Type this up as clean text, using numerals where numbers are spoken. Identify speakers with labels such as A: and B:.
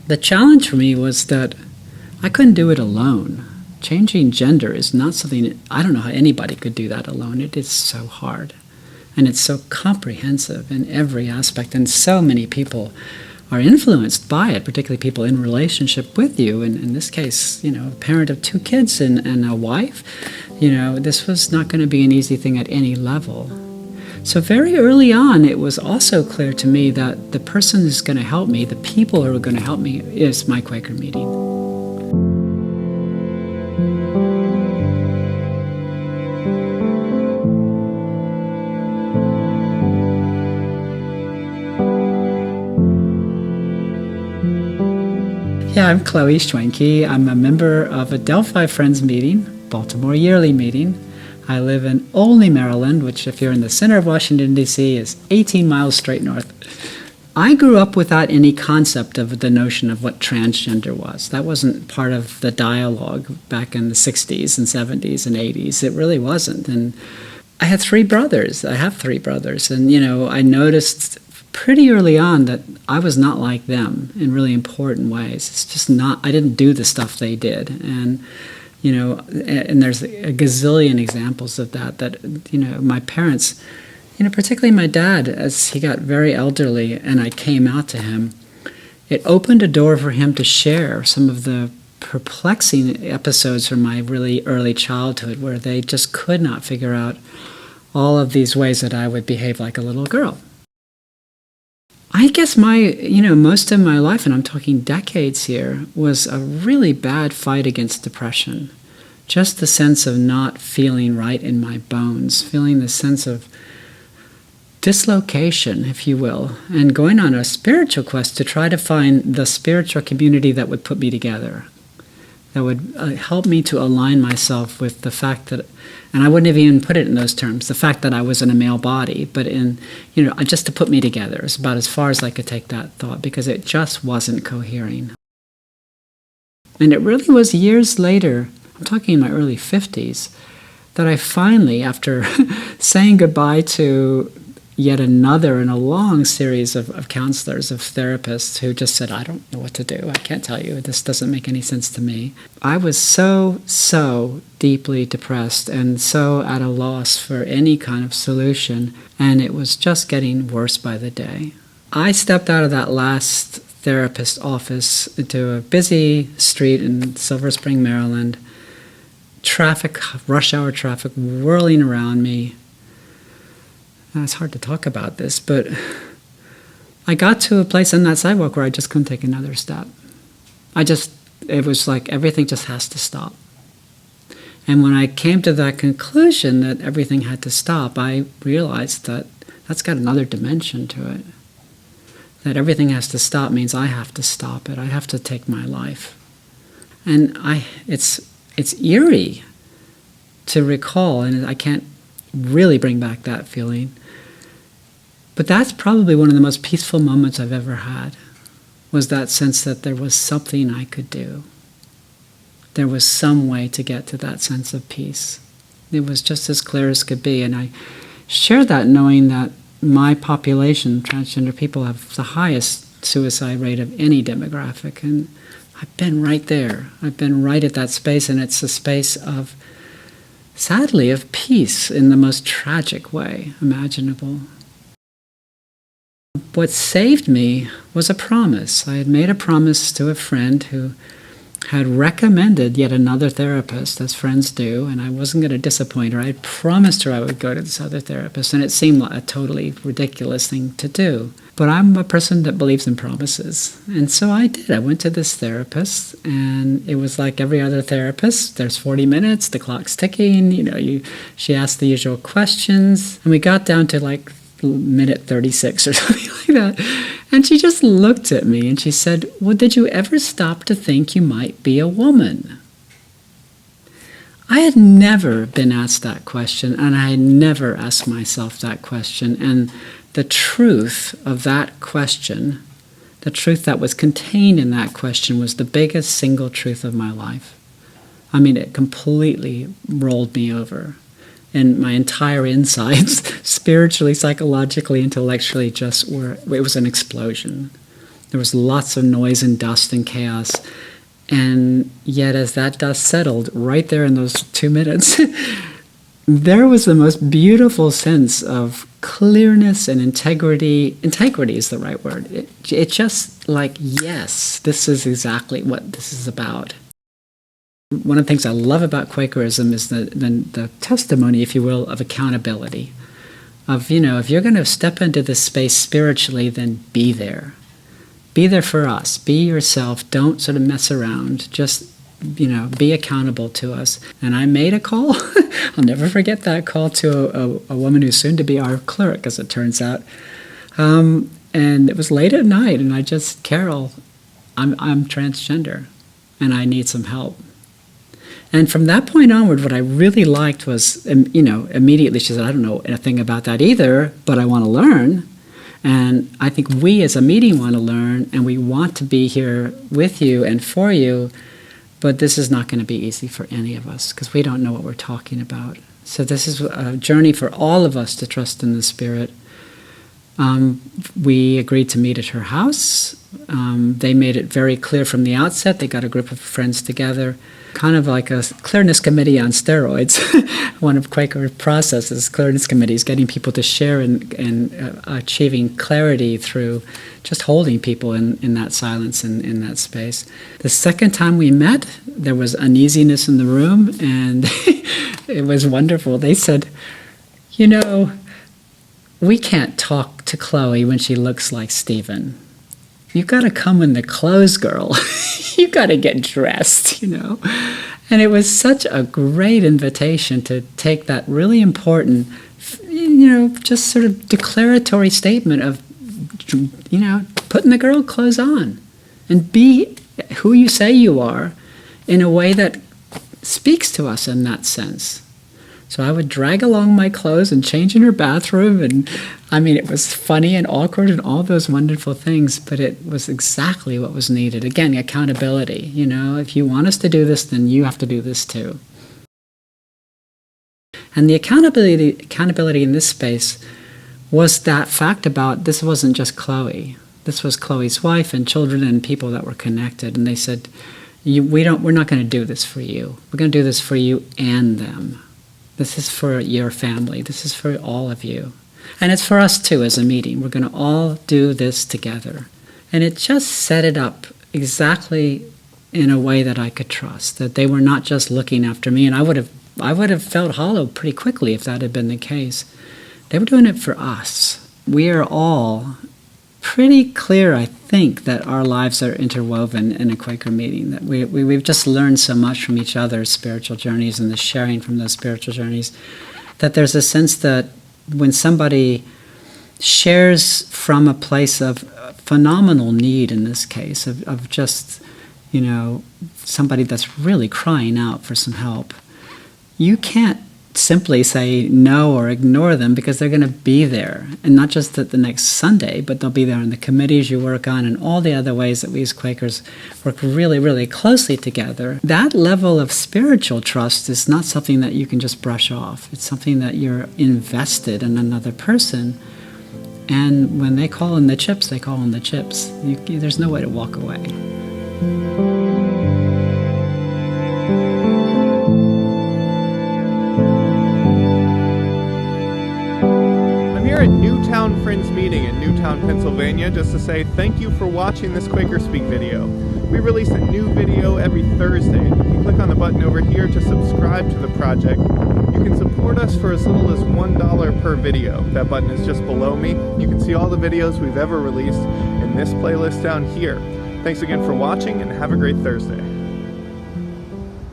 A: The challenge for me was that I couldn't do it alone. Changing gender is not something, I don't know how anybody could do that alone. It is so hard. And it's so comprehensive in every aspect. And so many people are influenced by it, particularly people in relationship with you. And in this case, a parent of 2 kids and a wife, this was not going to be an easy thing at any level. So very early on, it was also clear to me that the person who's going to help me, the people who are going to help me, is my Quaker meeting. Yeah, I'm Chloe Schwenke. I'm a member of a Delphi Friends meeting, Baltimore yearly meeting. I live in Olney, Maryland, which if you're in the center of Washington, D.C., is 18 miles straight north. I grew up without any concept of the notion of what transgender was. That wasn't part of the dialogue back in the 60s and 70s and 80s. It really wasn't. And I had 3 brothers. I have 3 brothers. And, I noticed pretty early on that I was not like them in really important ways. It's just not, I didn't do the stuff they did. And, and there's a gazillion examples of that, my parents, particularly my dad, as he got very elderly and I came out to him, it opened a door for him to share some of the perplexing episodes from my really early childhood where they just could not figure out all of these ways that I would behave like a little girl. I guess most of my life, and I'm talking decades here, was a really bad fight against depression. Just the sense of not feeling right in my bones, feeling the sense of dislocation, if you will, and going on a spiritual quest to try to find the spiritual community that would put me together, that would help me to align myself with the fact that, and I wouldn't have even put it in those terms, the fact that I was in a male body, but in, just to put me together. It's about as far as I could take that thought because it just wasn't cohering. And it really was years later, I'm talking in my early 50s, that I finally, after saying goodbye to yet another in a long series of counselors, of therapists who just said, I don't know what to do. I can't tell you. This doesn't make any sense to me. I was so deeply depressed and so at a loss for any kind of solution, and it was just getting worse by the day. I stepped out of that last therapist office into a busy street in Silver Spring, Maryland. Traffic, rush hour traffic whirling around me. It's hard to talk about this, but I got to a place on that sidewalk where I just couldn't take another step. It was like everything just has to stop. And when I came to that conclusion that everything had to stop, I realized that that's got another dimension to it. That everything has to stop means I have to stop it. I have to take my life. And it's eerie to recall, and I can't really bring back that feeling. But that's probably one of the most peaceful moments I've ever had, was that sense that there was something I could do. There was some way to get to that sense of peace. It was just as clear as could be. And I share that knowing that my population, transgender people, have the highest suicide rate of any demographic. And I've been right there. I've been right at that space, and it's a space of, sadly, of peace in the most tragic way imaginable. What saved me was a promise. I had made a promise to a friend who had recommended yet another therapist, as friends do, and I wasn't going to disappoint her. I had promised her I would go to this other therapist, and it seemed like a totally ridiculous thing to do. But I'm a person that believes in promises, and so I did. I went to this therapist, and it was like every other therapist. There's 40 minutes, the clock's ticking, she asked the usual questions, and we got down to like minute 36 or something like that. And she just looked at me and she said, well, did you ever stop to think you might be a woman? I had never been asked that question, and I had never asked myself that question. And the truth of that question, the truth that was contained in that question, was the biggest single truth of my life. I mean, it completely rolled me over. And my entire insides, spiritually, psychologically, intellectually, it was an explosion. There was lots of noise and dust and chaos. And yet as that dust settled right there in those 2 minutes, there was the most beautiful sense of clearness and integrity. Integrity is the right word. It just like, yes, this is exactly what this is about. One of the things I love about Quakerism is the testimony, if you will, of accountability. Of, if you're going to step into this space spiritually, then be there. Be there for us. Be yourself. Don't sort of mess around. Just, be accountable to us. And I made a call. I'll never forget that call to a woman who's soon to be our cleric, as it turns out. And it was late at night, and I just, Carol, I'm transgender, and I need some help. And from that point onward, what I really liked was, immediately she said, I don't know anything about that either, but I want to learn. And I think we as a meeting want to learn, and we want to be here with you and for you, but this is not going to be easy for any of us because we don't know what we're talking about. So this is a journey for all of us to trust in the Spirit. We agreed to meet at her house. They made it very clear from the outset. They got a group of friends together, kind of like a clearness committee on steroids. One of Quaker processes, clearness committees, getting people to share and achieving clarity through just holding people in that silence and in that space. The second time we met, there was uneasiness in the room, and it was wonderful. They said, we can't talk to Chloe when she looks like Stephen. You've got to come in the clothes, girl. You've got to get dressed, And it was such a great invitation to take that really important, just sort of declaratory statement of, putting the girl clothes on and be who you say you are in a way that speaks to us in that sense. So I would drag along my clothes and change in her bathroom, and it was funny and awkward and all those wonderful things, but it was exactly what was needed. Again, accountability. If you want us to do this, then you have to do this too. And the accountability in this space was that fact about this wasn't just Chloe. This was Chloe's wife and children and people that were connected, and they said, we're not going to do this for you. We're going to do this for you and them. This is for your family. This is for all of you. And it's for us too as a meeting. We're going to all do this together. And it just set it up exactly in a way that I could trust, that they were not just looking after me. And I would have felt hollow pretty quickly if that had been the case. They were doing it for us. We are all pretty clear, I think, that our lives are interwoven in a Quaker meeting, that we've just learned so much from each other's spiritual journeys and the sharing from those spiritual journeys, that there's a sense that when somebody shares from a place of phenomenal need, in this case, of just, somebody that's really crying out for some help, you can't simply say no or ignore them because they're going to be there. And not just at the next Sunday, but they'll be there in the committees you work on and all the other ways that we as Quakers work really, really closely together. That level of spiritual trust is not something that you can just brush off. It's something that you're invested in another person. And when they call in the chips, they call in the chips. There's no way to walk away.
B: At Newtown Friends Meeting in Newtown, Pennsylvania, just to say thank you for watching this QuakerSpeak video. We release a new video every Thursday. You can click on the button over here to subscribe to the project. You can support us for as little as $1 per video. That button is just below me. You can see all the videos we've ever released in this playlist down here. Thanks again for watching, and have a great Thursday.